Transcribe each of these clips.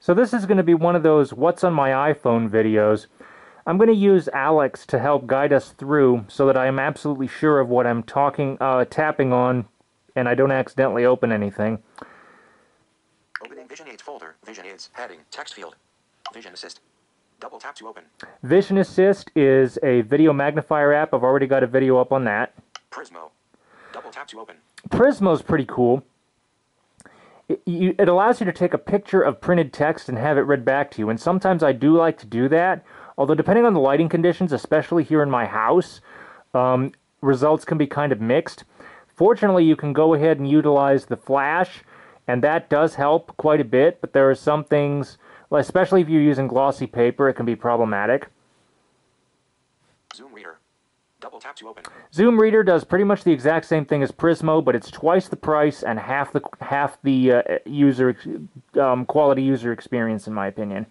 So this is going to be one of those what's on my iPhone videos. I'm going to use Alex to help guide us through so that I am absolutely sure of what I'm tapping on, and I don't accidentally open anything. Opening Vision Aids folder. Vision Aids. Heading. Text field. Vision Assist. Double tap to open. Vision Assist is a video magnifier app. I've already got a video up on that. Prismo. Double tap to open. Prismo's pretty cool. It allows you to take a picture of printed text and have it read back to you, and sometimes I do like to do that, although depending on the lighting conditions, especially here in my house, results can be kind of mixed. Fortunately, you can go ahead and utilize the flash, and that does help quite a bit, but there are some things, especially if you're using glossy paper, it can be problematic. Zoom Reader. Double tap to open. Zoom Reader does pretty much the exact same thing as Prismo, but it's twice the price and half the quality user experience, in my opinion.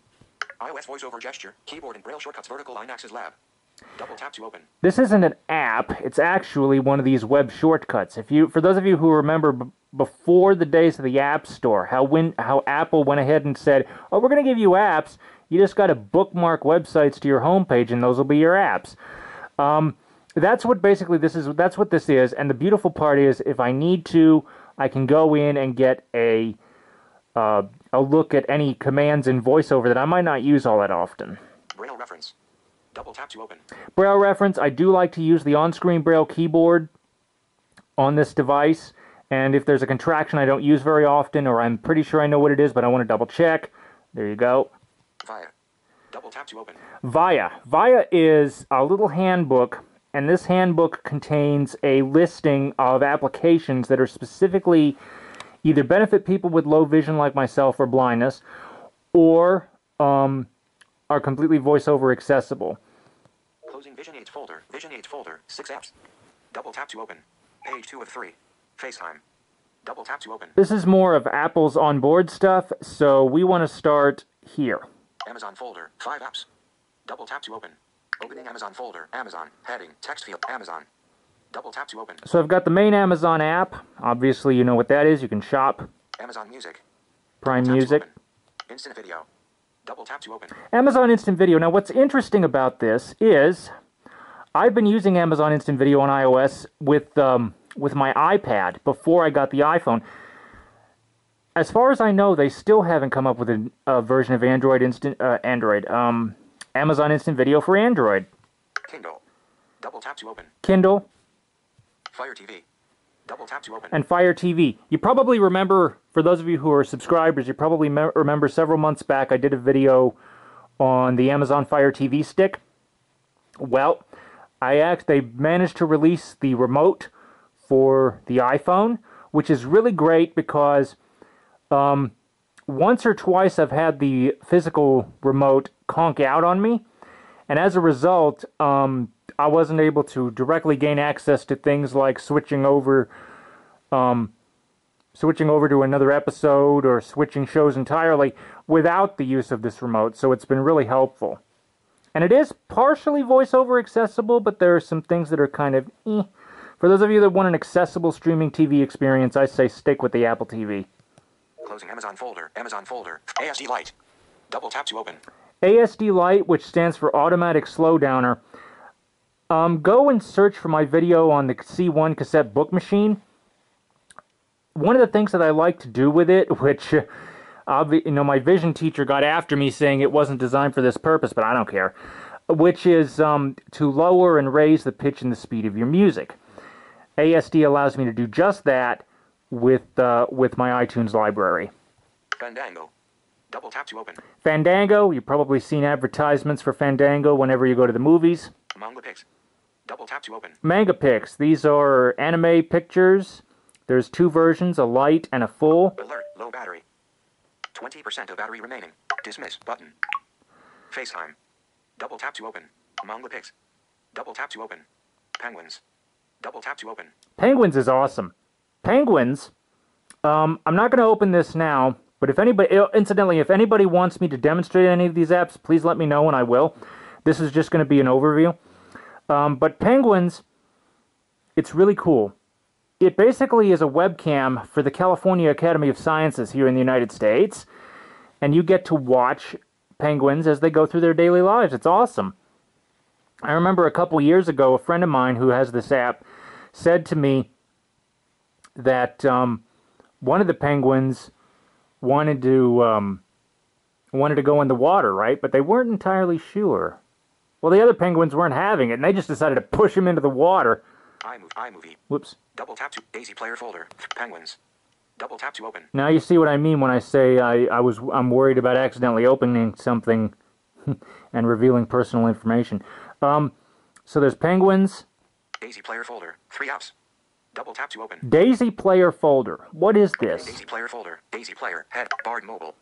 iOS voice over gesture, keyboard and braille shortcuts, vertical line axis lab. Double tap to open. This isn't an app, it's actually one of these web shortcuts. For those of you who remember before the days of the App Store, how Apple went ahead and said, oh, we're going to give you apps, you just got to bookmark websites to your homepage and those will be your apps. That's what basically this is. That's what this is. And the beautiful part is, if I need to, I can go in and get a look at any commands in VoiceOver that I might not use all that often. Braille reference. Double tap to open. Braille reference. I do like to use the on-screen Braille keyboard on this device. And if there's a contraction I don't use very often, or I'm pretty sure I know what it is, but I want to double check, there you go. Via. Double tap to open. Via. Via is a little handbook. And this handbook contains a listing of applications that are specifically either benefit people with low vision like myself or blindness, or are completely VoiceOver accessible. Closing Vision Aids folder. Vision Aids folder. 6 apps. Double tap to open. Page 2 of 3. FaceTime. Double tap to open. This is more of Apple's onboard stuff, so we want to start here. Amazon folder. 5 apps. Double tap to open. Opening Amazon folder. Amazon. Heading. Text field. Amazon. Double tap to open. So I've got the main Amazon app. Obviously, you know what that is. You can shop. Amazon Music. Prime Music. Instant Video. Double tap to open. Amazon Instant Video. Now, what's interesting about this is I've been using Amazon Instant Video on iOS with my iPad before I got the iPhone. As far as I know, they still haven't come up with a version of Amazon Instant Video for Android. Kindle. Double tap to open. Kindle. Fire TV. Double tap to open. And Fire TV. You probably remember, for those of you who are subscribers, you probably remember several months back I did a video on the Amazon Fire TV stick. Well, they managed to release the remote for the iPhone, which is really great because once or twice I've had the physical remote conk out on me, and as a result, I wasn't able to directly gain access to things like switching over to another episode or switching shows entirely without the use of this remote, so it's been really helpful. And it is partially VoiceOver accessible, but there are some things that are kind of eh. For those of you that want an accessible streaming TV experience, I say stick with the Apple TV. Closing Amazon folder. Amazon folder. ASD Lite. Double tap to open. ASD Lite, which stands for Automatic Slowdowner. Go and search for my video on the C1 cassette book machine. One of the things that I like to do with it, which my vision teacher got after me saying it wasn't designed for this purpose, but I don't care, which is to lower and raise the pitch and the speed of your music. ASD allows me to do just that with my iTunes library. Fandango. Double tap to open. Fandango, you've probably seen advertisements for Fandango whenever you go to the movies. MangaPix. Double tap to open. MangaPix, these are anime pictures. There's 2 versions, a light and a full. Alert, low battery. 20% of battery remaining. Dismiss button. FaceTime. Double tap to open. MangaPix. Double tap to open. Penguins. Double tap to open. Penguins is awesome. Penguins, I'm not going to open this now, but if anybody wants me to demonstrate any of these apps, please let me know and I will. This is just going to be an overview. But Penguins, it's really cool. It basically is a webcam for the California Academy of Sciences here in the United States. and you get to watch penguins as they go through their daily lives. It's awesome. I remember a couple years ago, a friend of mine who has this app said to me that one of the penguins wanted to go in the water, right? But they weren't entirely sure. Well, the other penguins weren't having it, and they just decided to push him into the water. iMovie. Whoops. Double tap to Daisy Player folder. Penguins. Double tap to open. Now you see what I mean when I say I'm worried about accidentally opening something and revealing personal information. So there's penguins. Daisy Player folder. 3 apps. Double tap to open. Daisy Player folder. What is this? Daisy Player folder. Daisy Player. Head. Bard Mobile.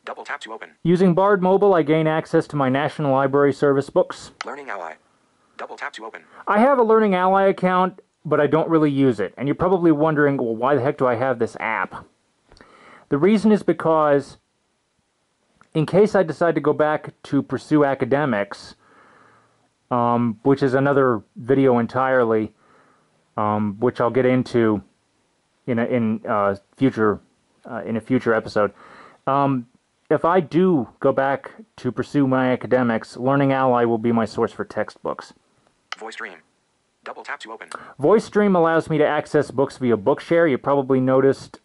Double tap to open. Using Bard Mobile, I gain access to my National Library Service books. Learning Ally. Double tap to open. I have a Learning Ally account, but I don't really use it. And you're probably wondering, well, why the heck do I have this app? The reason is because in case I decide to go back to pursue academics, which is another video entirely, which I'll get into in a future episode. If I do go back to pursue my academics, Learning Ally will be my source for textbooks. Voice Stream. Double tap to open. Voice Stream allows me to access books via Bookshare. You probably noticed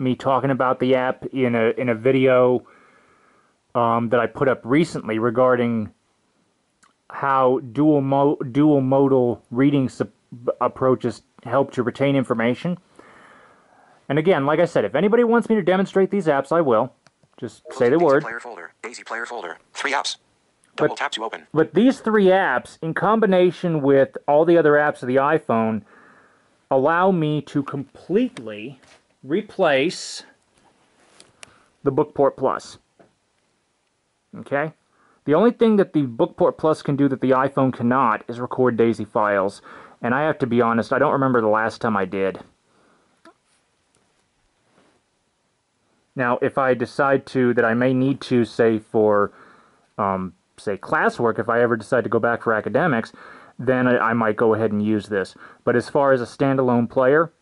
me talking about the app in a video that I put up recently regarding how dual modal reading approaches help to retain information. And again, like I said, if anybody wants me to demonstrate these apps, I will. Just say the word. Daisy Player folder. 3 apps. Double tap to open. But these 3 apps, in combination with all the other apps of the iPhone, allow me to completely replace the Bookport Plus. Okay? The only thing that the Bookport Plus can do that the iPhone cannot is record Daisy files. And I have to be honest, I don't remember the last time I did. Now, if I decide that I may need to, say, for, say, classwork, if I ever decide to go back for academics, then I might go ahead and use this. But as far as a standalone player,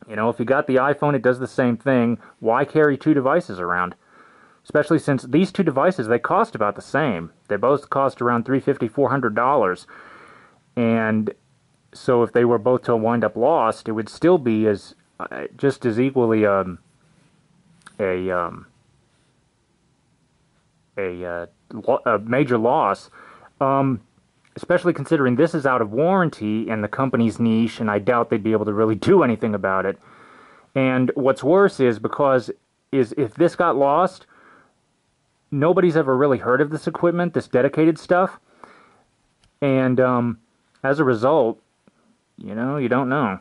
you know, if you got the iPhone, it does the same thing. Why carry 2 devices around? Especially since these 2 devices, they cost about the same. They both cost around $350, $400. And so if they were both to wind up lost, it would still be just as equally a major loss, especially considering this is out of warranty and the company's niche, and I doubt they'd be able to really do anything about it. And what's worse is if this got lost, nobody's ever really heard of this equipment, this dedicated stuff, and as a result, you know, you don't know.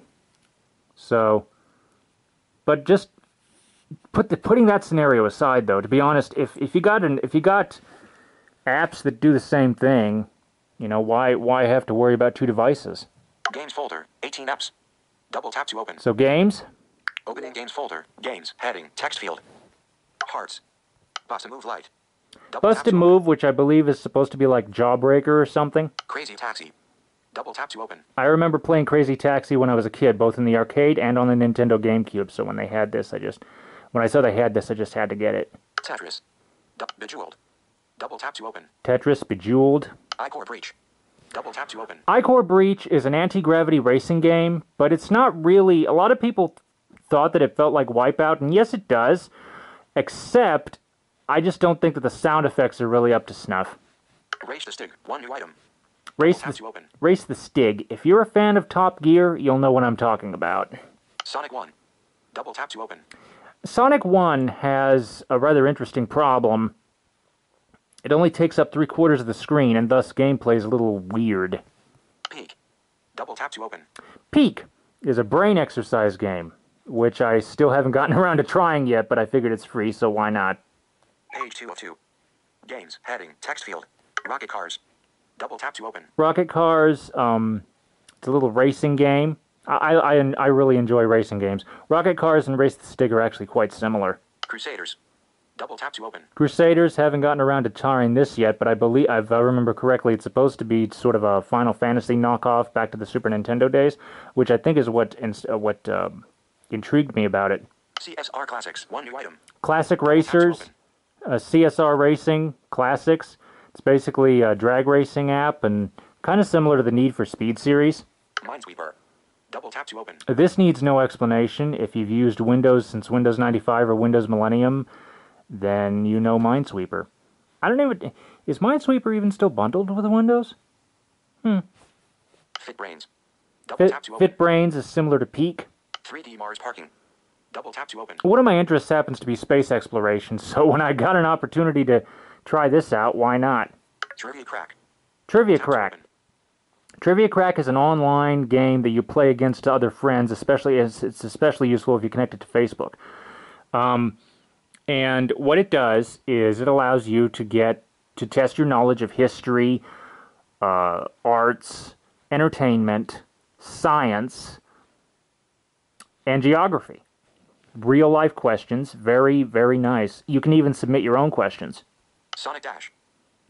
So, but just putting that scenario aside, though, to be honest, if you got apps that do the same thing, you know, why have to worry about 2 devices? Games folder. 18 apps. Double tap to open. So games. Opening games folder. Games. Heading. Text field. Hearts. Bust a Move Lite. Bust a Move, which I believe is supposed to be like Jawbreaker or something. Crazy Taxi. Double tap to open. I remember playing Crazy Taxi when I was a kid, both in the arcade and on the Nintendo GameCube. So when they had this, when I saw they had this, I just had to get it. Tetris. Bejeweled. Double tap to open. Tetris, Bejeweled. iCore Breach. Double tap to open. iCore Breach is an anti-gravity racing game, but it's not really... A lot of people thought that it felt like Wipeout, and yes, it does, except I just don't think that the sound effects are really up to snuff. Race the Stig. 1 new item. Race the Stig. If you're a fan of Top Gear, you'll know what I'm talking about. Sonic 1. Double tap to open. Sonic 1 has a rather interesting problem. It only takes up 3/4 of the screen, and thus gameplay is a little weird. Peak. Double tap to open. Peak is a brain exercise game, which I still haven't gotten around to trying yet, but I figured it's free, so why not? Page 2 of 2. Games. Heading. Text field. Rocket Cars. Double tap to open. Rocket Cars, it's a little racing game. I really enjoy racing games. Rocket Cars and Race the Stig are actually quite similar. Crusaders. Double tap to open. Crusaders, haven't gotten around to trying this yet, but I believe, if I remember correctly, it's supposed to be sort of a Final Fantasy knockoff back to the Super Nintendo days, which I think is what intrigued me about it. CSR Classics. 1 new item. Classic Racers. CSR Racing Classics. It's basically a drag racing app and kind of similar to the Need for Speed series. Minesweeper. Double tap to open. This needs no explanation. If you've used Windows since Windows 95 or Windows Millennium, then you know Minesweeper. I don't know, is Minesweeper even still bundled with Windows? FitBrains. Double tap to open. FitBrains is similar to Peak. 3D Mars parking. Double tap to open. One of my interests happens to be space exploration, so when I got an opportunity to try this out, why not? Trivia Crack. Trivia Tap to Crack. open. Trivia Crack is an online game that you play against other friends, it's especially useful if you connect it to Facebook. And what it does is it allows you to test your knowledge of history, arts, entertainment, science, and geography. Real life questions, very, very nice. You can even submit your own questions. Sonic Dash.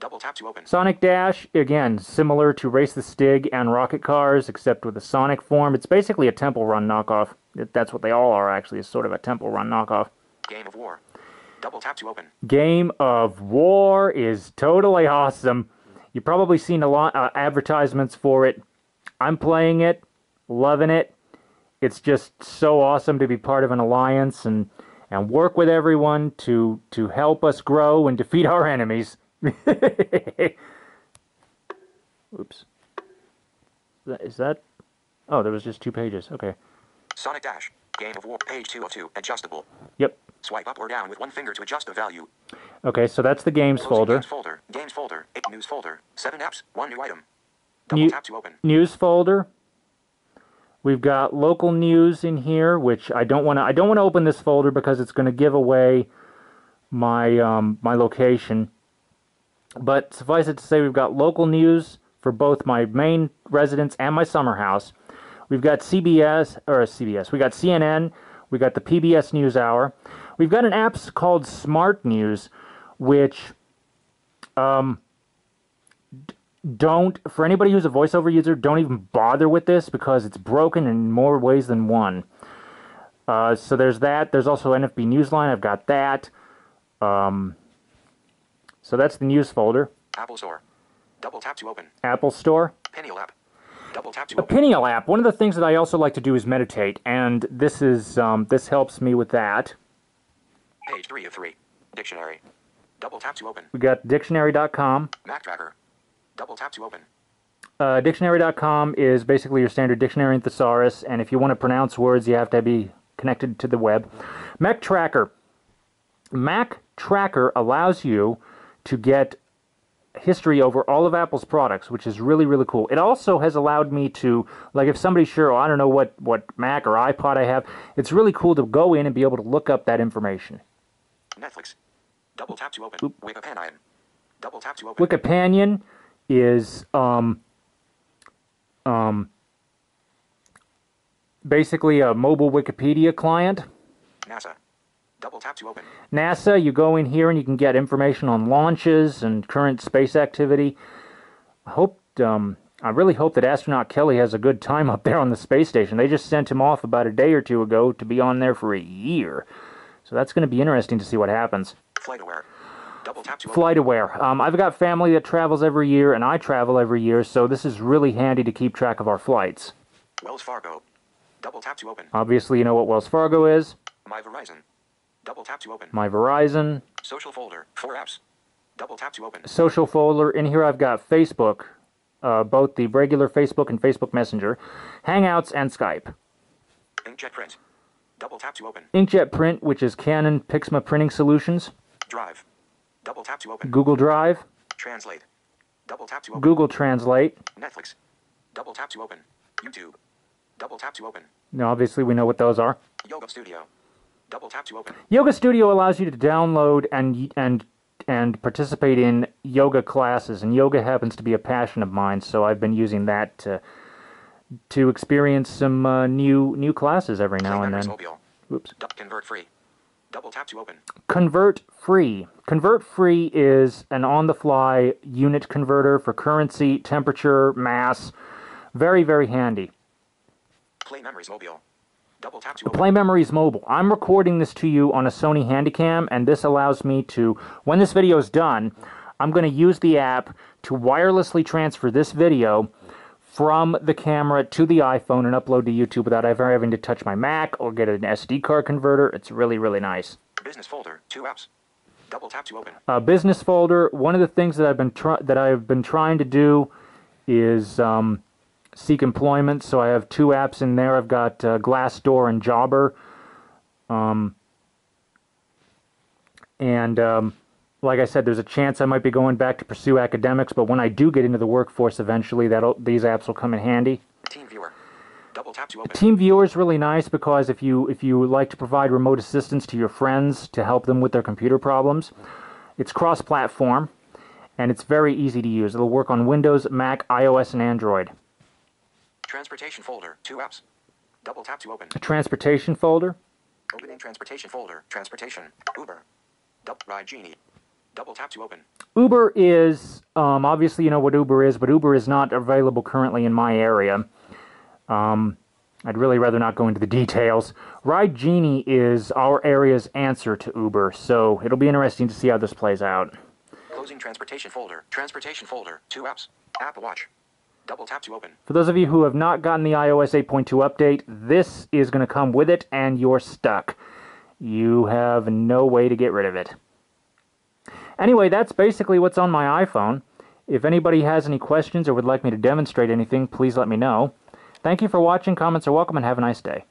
Double tap to open. Sonic Dash, again, similar to Race the Stig and Rocket Cars, except with a Sonic form. It's basically a Temple Run knockoff. That's what they all are, actually. It's sort of a Temple Run knockoff. Game of War. Double tap to open. Game of War is totally awesome. You've probably seen a lot of advertisements for it. I'm playing it, loving it. It's just so awesome to be part of an alliance and work with everyone to help us grow and defeat our enemies. Oops. Is that? Oh, there was just 2 pages. Okay. Sonic Dash. Game of War. Page 2 of 2. Adjustable. Yep. Swipe up or down with one finger to adjust the value. Okay, so that's the games Closing folder. Games folder. Games folder. 8 news folder. 7 apps. 1 new item. Double tap to open. News folder. We've got local news in here, which I don't want to open this folder because it's going to give away my my location. But suffice it to say, we've got local news for both my main residence and my summer house. We've got CBS. We got CNN. We got the PBS NewsHour. We've got an app called Smart News, which for anybody who's a voiceover user, don't even bother with this because it's broken in more ways than one. So there's that. There's also NFB Newsline. I've got that. So that's the news folder. Apple Store. Double tap to open. Apple Store. Pineal app. Double tap to A open. Pineal app. One of the things that I also like to do is meditate, and this helps me with that. Page 3 of 3. Dictionary. Double tap to open. We got dictionary.com. Mac Tracker. Double tap to open. Dictionary.com is basically your standard dictionary and thesaurus, and if you want to pronounce words, you have to be connected to the web. Mac Tracker. Mac Tracker allows you to get history over all of Apple's products, which is really, really cool. It also has allowed me to, like if somebody's sure, I don't know what Mac or iPod I have, it's really cool to go in and be able to look up that information. Netflix. Double tap to open. Wikipedia. Double tap to open. Wikipedia is basically a mobile Wikipedia client. NASA. Double tap to open. NASA, you go in here and you can get information on launches and current space activity. I really hope that astronaut Kelly has a good time up there on the space station. They just sent him off about a day or two ago to be on there for a year. So that's going to be interesting to see what happens. FlightAware. Double tap to open. FlightAware. I've got family that travels every year, and I travel every year, so this is really handy to keep track of our flights. Wells Fargo. Double tap to open. Obviously, you know what Wells Fargo is. My Verizon. Double tap to open. My Verizon. Social folder. 4 apps. Double tap to open. Social folder. In here I've got Facebook, both the regular Facebook and Facebook Messenger, Hangouts, and Skype. Inkjet Print. Double tap to open. Inkjet Print, which is Canon Pixma Printing Solutions. Drive. Double tap to open. Google Drive. Translate. Double tap to open. Google Translate. Netflix. Double tap to open. YouTube. Double tap to open. Now, obviously, we know what those are. Yoga Studio. Double tap to open. Yoga Studio allows you to download and participate in yoga classes, and yoga happens to be a passion of mine, so I've been using that to experience some new classes every now and then. Mobile. Oops. Convert free. Double tap to open. Convert Free. Convert Free is an on-the-fly unit converter for currency, temperature, mass. Very, very handy. Play Memories Mobile. Double tap to open. Play Memories Mobile. I'm recording this to you on a Sony Handycam, and this allows me to, when this video is done, I'm going to use the app to wirelessly transfer this video from the camera to the iPhone and upload to YouTube without ever having to touch my Mac or get an SD card converter. It's really, really nice. Business folder, 2 apps. Double tap to open. Business folder. One of the things that I've been trying to do is seek employment. So I have 2 apps in there. I've got Glassdoor and Jobber. Like I said, there's a chance I might be going back to pursue academics, but when I do get into the workforce eventually, these apps will come in handy. Team viewer. Double tap to open. Team viewer is really nice because if you like to provide remote assistance to your friends to help them with their computer problems, it's cross-platform and it's very easy to use. It'll work on Windows, Mac, iOS, and Android. Transportation folder, 2 apps. Double tap to open. A transportation folder. Opening transportation folder. Transportation. Uber. Ride Genie. Double tap to open. Uber is, obviously you know what Uber is, but Uber is not available currently in my area. I'd really rather not go into the details. Ride Genie is our area's answer to Uber, so it'll be interesting to see how this plays out. Closing transportation folder. Transportation folder. 2 apps. Apple Watch. Double tap to open. For those of you who have not gotten the iOS 8.2 update, this is going to come with it, and you're stuck. You have no way to get rid of it. Anyway, that's basically what's on my iPhone. If anybody has any questions or would like me to demonstrate anything, please let me know. Thank you for watching. Comments are welcome, and have a nice day.